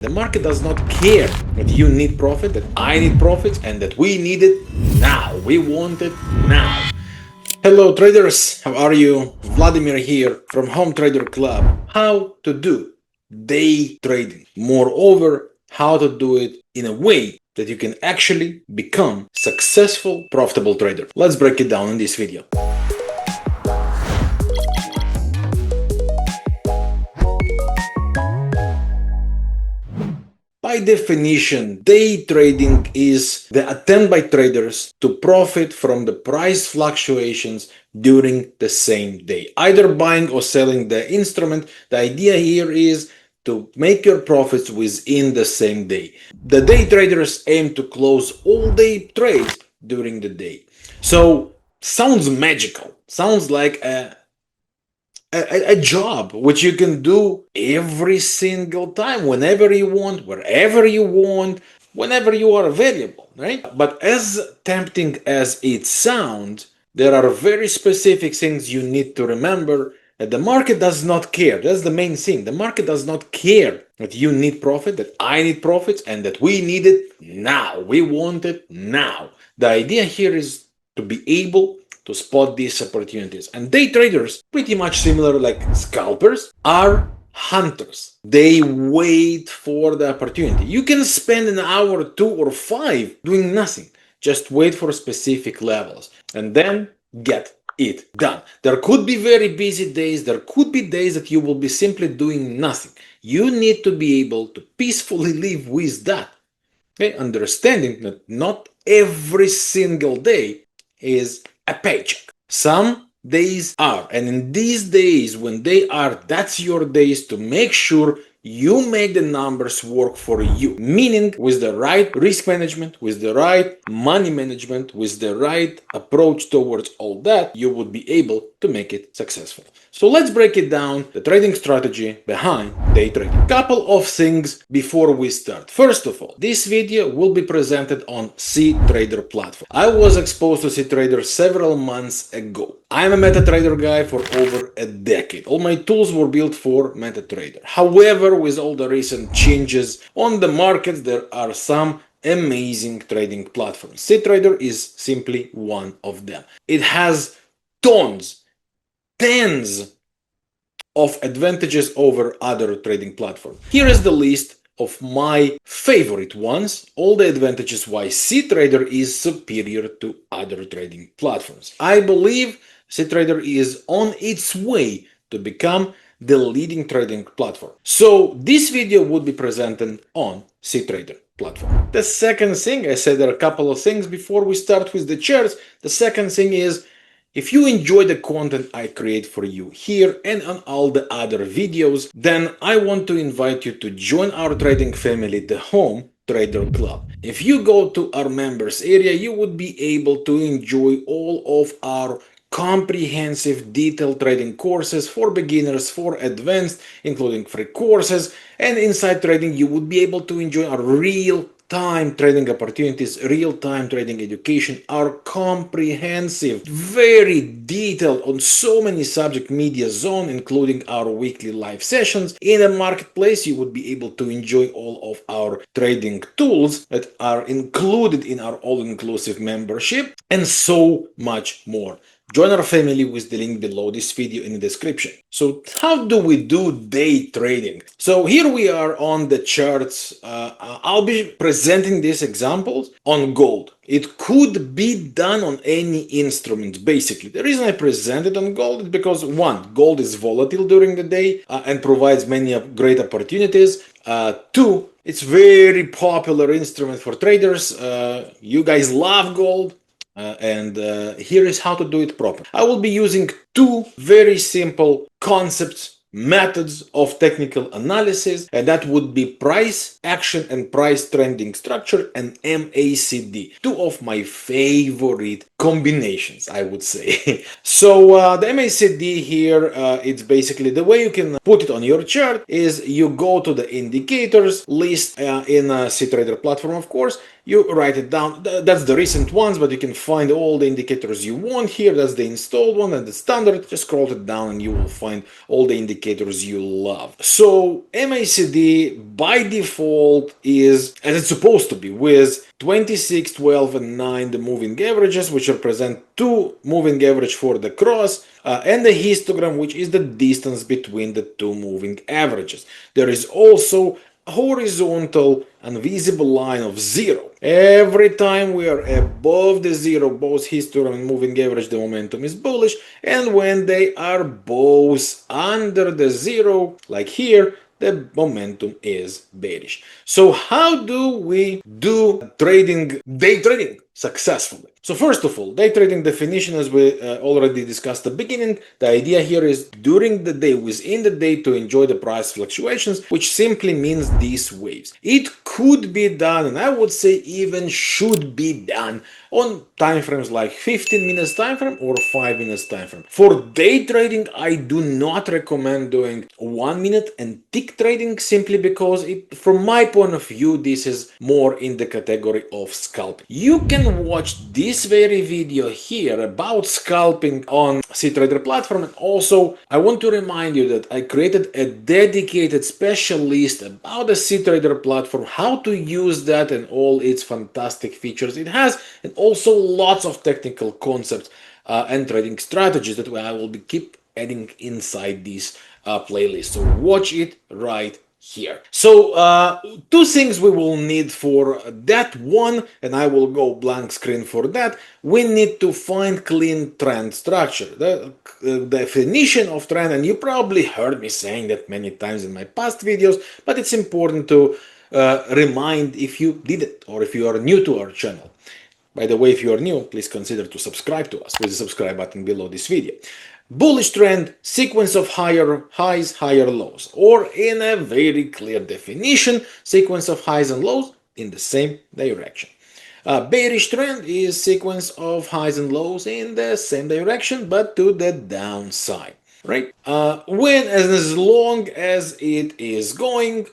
The market does not care that you need profit, that I need profits, and that we need it now. We want it now. Hello traders, how are you? Vladimir here from Home Trader Club. How to do day trading. Moreover, how to do it in a way that you can actually become successful, profitable trader. Let's break it down in this video. By definition, day trading is the attempt by traders to profit from the price fluctuations during the same day, either buying or selling the instrument. The idea here is to make your profits within the same day. The day traders aim to close all day trades during the day. So sounds magical, sounds like a job which you can do every single time, whenever you want, wherever you want, whenever you are available, right? But as tempting as it sounds, there are very specific things you need to remember. That the market does not care. That's the main thing. The market does not care that you need profit, that I need profits, and that we need it now. We want it now. The idea here is to be able to spot these opportunities. And day traders, pretty much similar like scalpers, are hunters. They wait for the opportunity. You can spend an hour, 2 or 5 doing nothing. Just wait for specific levels and then get it done. There could be very busy days. There could be days that you will be simply doing nothing. You need to be able to peacefully live with that. Okay? Understanding that not every single day is a paycheck. Some days are, and in these days when they are, that's your days to make sure you make the numbers work for you. Meaning with the right risk management, with the right money management, with the right approach towards all that, you would be able to make it successful. So let's break it down, the trading strategy behind day trading. Couple of things before we start. First of all, this video will be presented on cTrader platform. I was exposed to cTrader several months ago. I'm a MetaTrader guy for over a decade. All my tools were built for MetaTrader. However, with all the recent changes on the markets, there are some amazing trading platforms. cTrader is simply one of them. It has tens of advantages over other trading platforms. Here is the list of my favorite ones, all the advantages why cTrader is superior to other trading platforms. I believe cTrader is on its way to become the leading trading platform. So this video would be presented on cTrader platform. The second thing, I said there are a couple of things before we start with the charts. The second thing is, if you enjoy the content I create for you here and on all the other videos, then I want to invite you to join our trading family, the Home Trader Club. If you go to our members area, you would be able to enjoy all of our comprehensive detailed trading courses for beginners, for advanced, including free courses. And inside trading, you would be able to enjoy our real-time trading opportunities, real-time trading education, our comprehensive, very detailed on so many subject media zone, including our weekly live sessions. In a marketplace, you would be able to enjoy all of our trading tools that are included in our all-inclusive membership, and so much more. Join our family with the link below this video in the description. So how do we do day trading? So here we are on the charts. I'll be presenting these examples on gold. It could be done on any instrument, basically. The reason I present it on gold is because, one, gold is volatile during the day and provides many great opportunities. Two, it's very popular instrument for traders. You guys love gold. Here is how to do it properly. I will be using two very simple concepts, methods of technical analysis, and that would be price action and price trending structure and MACD. Two of my favorite combinations, I would say. So the MACD here, it's basically the way you can put it on your chart is you go to the indicators list in a cTrader platform, of course. you write it down. That's the recent ones, but you can find all the indicators you want here. That's the installed one and the standard. Just scroll it down and you will find all the indicators you love. So MACD by default is as it's supposed to be, with 26, 12, and 9 the moving averages, which represent two moving average for the cross, and the histogram, which is the distance between the two moving averages. There is also horizontal and visible line of 0. Every time we are above the 0, both histogram and moving average, the momentum is bullish, and when they are both under the 0, like here, the momentum is bearish. So how do we do day trading successfully? So first of all, day trading definition, as we already discussed at the beginning, the idea here is during the day, within the day, to enjoy the price fluctuations, which simply means these waves. It could be done, and I would say even should be done, on time frames like 15 minutes time frame or 5 minutes time frame. For day trading, I do not recommend doing 1 minute and tick trading, simply because from my point of view, this is more in the category of scalping. You can watch this very video here about scalping on cTrader platform, and also I want to remind you that I created a dedicated special list about the cTrader platform, how to use that and all its fantastic features it has, and also lots of technical concepts and trading strategies that I will keep adding inside this playlist. So watch it right here. So two things we will need for that one, and I will go blank screen for that. We need to find clean trend structure. The definition of trend, and you probably heard me saying that many times in my past videos, but it's important to remind if you did it or if you are new to our channel. By the way, if you are new, please consider to subscribe to us with the subscribe button below this video. Bullish trend, sequence of higher highs, higher lows, or in a very clear definition, sequence of highs and lows in the same direction. Bearish trend is sequence of highs and lows in the same direction, but to the downside, right? As long as it is going,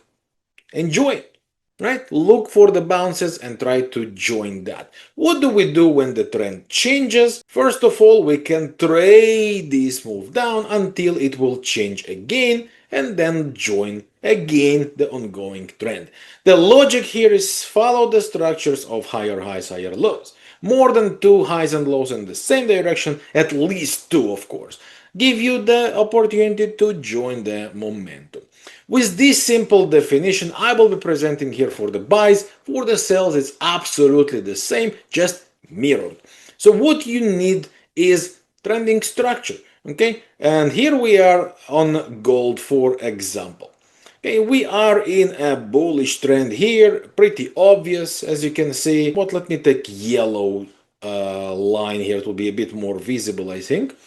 enjoy it. Right? Look for the bounces and try to join that. What do we do when the trend changes? First of all, we can trade this move down until it will change again, and then join again the ongoing trend. The logic here is follow the structures of higher highs, higher lows. More than two highs and lows in the same direction, at least two, of course, give you the opportunity to join the momentum. With this simple definition, I will be presenting here for the buys. For the sells, it's absolutely the same, just mirrored. So what you need is trending structure, okay? And here we are on gold, for example. Okay, we are in a bullish trend here, pretty obvious, as you can see. But let me take yellow line here, it will be a bit more visible, I think.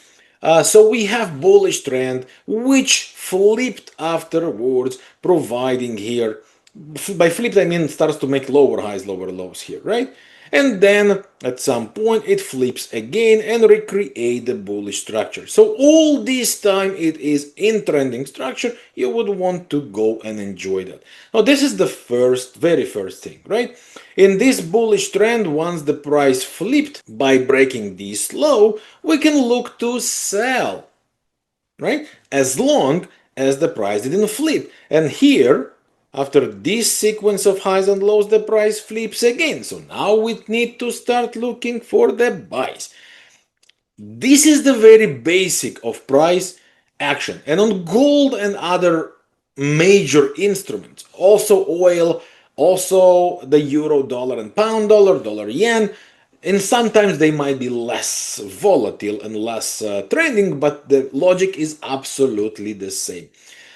So we have bullish trend, which flipped afterwards, providing here, by flipped I mean starts to make lower highs, lower lows here, right? And then at some point it flips again and recreate the bullish structure. So all this time it is in trending structure. You would want to go and enjoy that. Now this is the very first thing, right? In this bullish trend, once the price flipped by breaking this low, we can look to sell, right? As long as the price didn't flip. And here, after this sequence of highs and lows, the price flips again. So now we need to start looking for the buys. This is the very basic of price action. And on gold and other major instruments, also oil, also the euro, dollar and pound dollar, dollar yen, and sometimes they might be less volatile and less trending, but the logic is absolutely the same.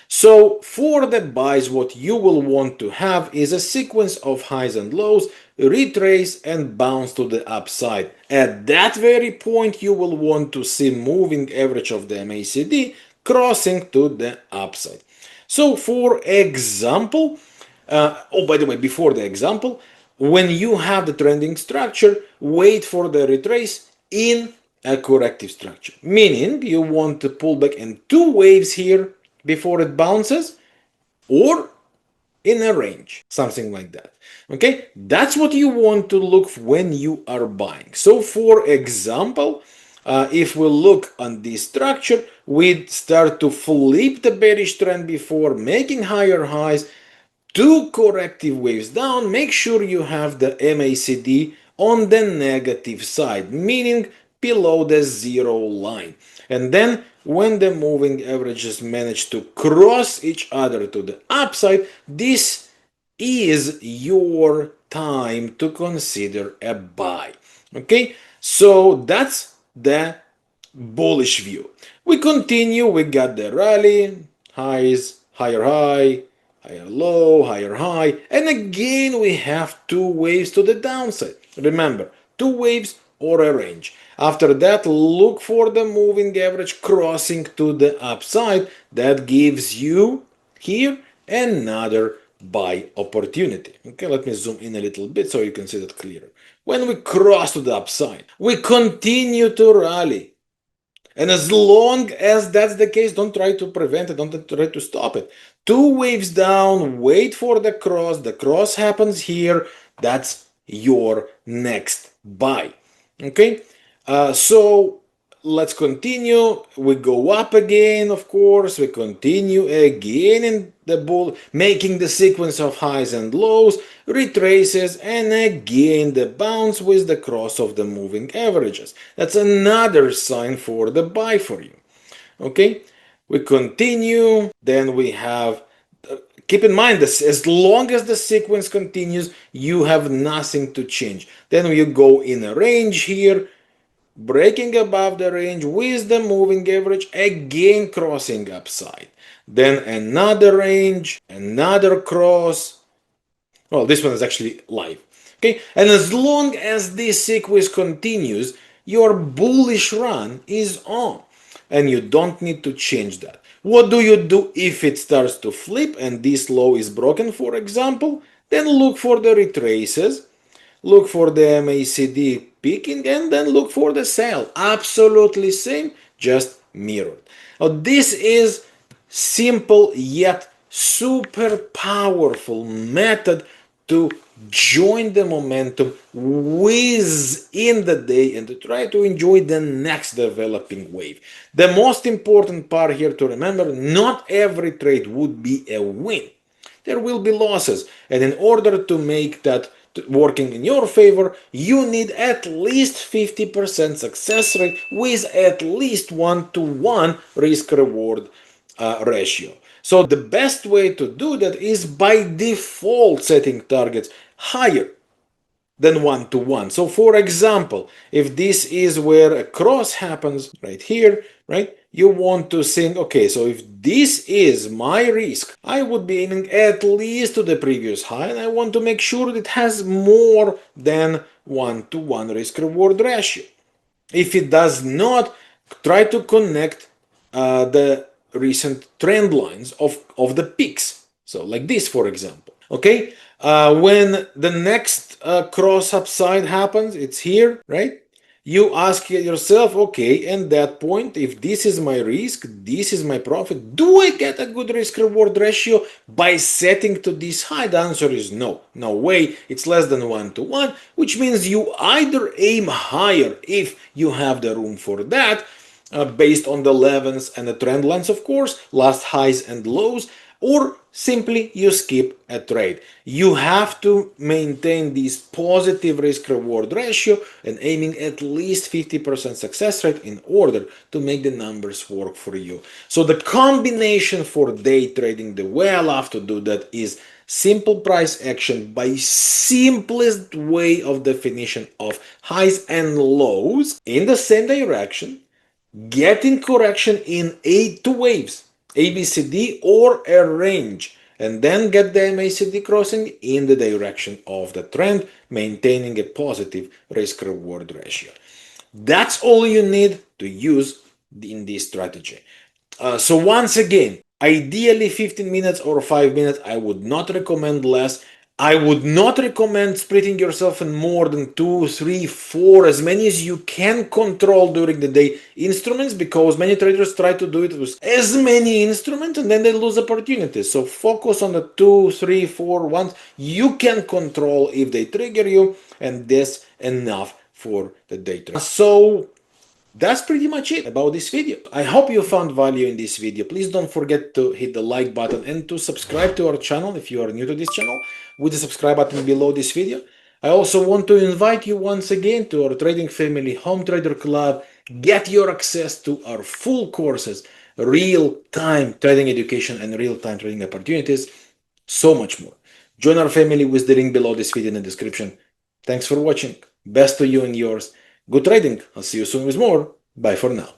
So for the buys, what you will want to have is a sequence of highs and lows, retrace and bounce to the upside. At that very point, you will want to see moving average of the MACD crossing to the upside. So for example, by the way, before the example, when you have the trending structure, wait for the retrace in a corrective structure. Meaning you want to pull back in two waves here before it bounces, or in a range, something like that. Okay, that's what you want to look when you are buying. So for example, if we look on this structure, we start to flip the bearish trend before making higher highs, two corrective waves down. Make sure you have the MACD on the negative side, meaning below the zero line. And then when the moving averages manage to cross each other to the upside, this is your time to consider a buy. Okay, so that's the bullish view. We continue, we got the rally, highs, higher high, higher low, higher high, and again we have two waves to the downside. Remember, two waves or a range. After that, look for the moving average crossing to the upside. That gives you here another buy opportunity. Okay, let me zoom in a little bit so you can see that clearer. When we cross to the upside, we continue to rally. And as long as that's the case, don't try to prevent it, don't try to stop it. Two waves down, wait for the cross. The cross happens here. That's your next buy. Okay, so let's continue. We go up again, of course. We continue again in the bull, making the sequence of highs and lows, retraces, and again the bounce with the cross of the moving averages. That's another sign for the buy for you. Okay, we continue. Then we have. Keep in mind this, as long as the sequence continues, you have nothing to change. Then you go in a range here, breaking above the range with the moving average, again crossing upside. Then another range, another cross. Well, this one is actually live. Okay, and as long as this sequence continues, your bullish run is on, and you don't need to change that. What do you do if it starts to flip and this low is broken, for example? Then look for the retraces, look for the MACD peaking, and then look for the sell. Absolutely same, just mirrored. Now, this is simple yet super powerful method to join the momentum within the day and to try to enjoy the next developing wave. The most important part here to remember, not every trade would be a win. There will be losses, and in order to make that working in your favor, you need at least 50% success rate with at least 1-to-1 risk reward ratio. So the best way to do that is by default setting targets higher than 1-to-1. So for example, if this is where a cross happens right here, right, you want to think, okay, so if this is my risk, I would be aiming at least to the previous high, and I want to make sure it has more than 1-to-1 risk reward ratio. If it does not, try to connect the recent trend lines of the peaks. So like this, for example. Okay, when the next cross upside happens, it's here, right? You ask yourself, okay, at that point, if this is my risk, this is my profit, do I get a good risk reward ratio by setting to this high? The answer is no. No way. It's less than 1-to-1, which means you either aim higher if you have the room for that, based on the levels and the trend lines, of course, last highs and lows, or simply you skip a trade. You have to maintain this positive risk reward ratio and aiming at least 50% success rate in order to make the numbers work for you. So the combination for day trading, the way I love to do that is simple price action by simplest way of definition of highs and lows in the same direction, getting correction in two waves, ABCD or a range, and then get the MACD crossing in the direction of the trend, maintaining a positive risk reward ratio. That's all you need to use in this strategy. So once again, ideally 15 minutes or 5 minutes. I would not recommend less. I would not recommend splitting yourself in more than 2, 3, 4, as many as you can control during the day instruments, because many traders try to do it with as many instruments and then they lose opportunities. So focus on the 2, 3, 4 ones you can control if they trigger you, and that's enough for the day trade. So that's pretty much it about this video. I hope you found value in this video. Please don't forget to hit the like button and to subscribe to our channel if you are new to this channel with the subscribe button below this video. I also want to invite you once again to our trading family Home Trader Club. Get your access to our full courses, real-time trading education and real-time trading opportunities, so much more. Join our family with the link below this video in the description. Thanks for watching. Best to you and yours. Good trading. I'll see you soon with more. Bye for now.